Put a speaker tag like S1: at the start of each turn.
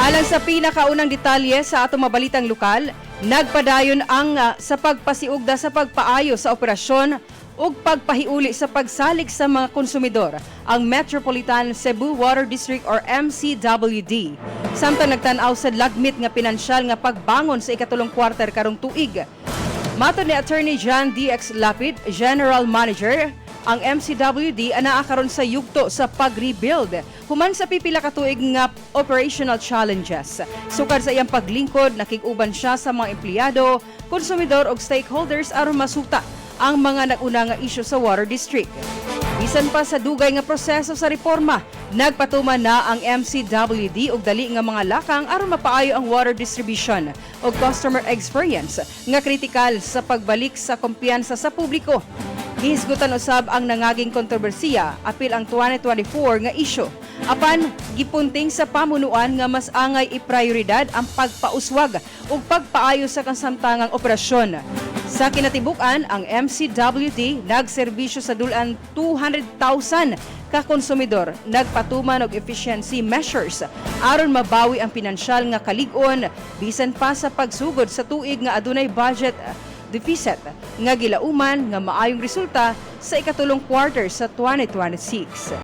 S1: Alang sa pinakaunang detalye sa atong mabalitang lokal, nagpadayon ang sa pagpasiugda sa pagpaayo sa operasyon ug pagpahiuli sa pagsalig sa mga konsumidor ang Metropolitan Cebu Water District or MCWD. Samtang nagtan-aw sa lagmit nga pinansyal nga pagbangon sa ikatulong kwarter karong tuig. Matod ni Attorney John D.X. Lapid, General Manager, ang MCWD anaa karon sa yugto sa pag-rebuild human sa pipila ka tuig nga operational challenges. Sukad sa iyang paglingkod, nakig-uban siya sa mga empleyado, konsumidor ug stakeholders aron masuta ang mga nag-una nga isyu sa Water District. Bisan pa sa dugay nga proseso sa reforma, nagpatuman na ang MCWD og dali nga mga lakang aron mapaayo ang water distribution ug customer experience nga kritikal sa pagbalik sa kumpiyansa sa publiko. Gihisgutan usab ang nangaging kontrobersiya apil ang 2024 nga isyu. Apan gipunting sa pamunuan nga mas angay iprioridad ang pagpauswag ug pagpaayo sa kasamtangang operasyon. Sa kinatibukan, ang MCWD nagserbisyo sa dulan 200,000 ka konsumidor, nagpatuman og efficiency measures aron mabawi ang pinansyal nga kalig-on bisan pa sa pagsugod sa tuig nga adunay budget deficit nga gilauman nga maayong resulta sa ikatulong quarter sa 2026.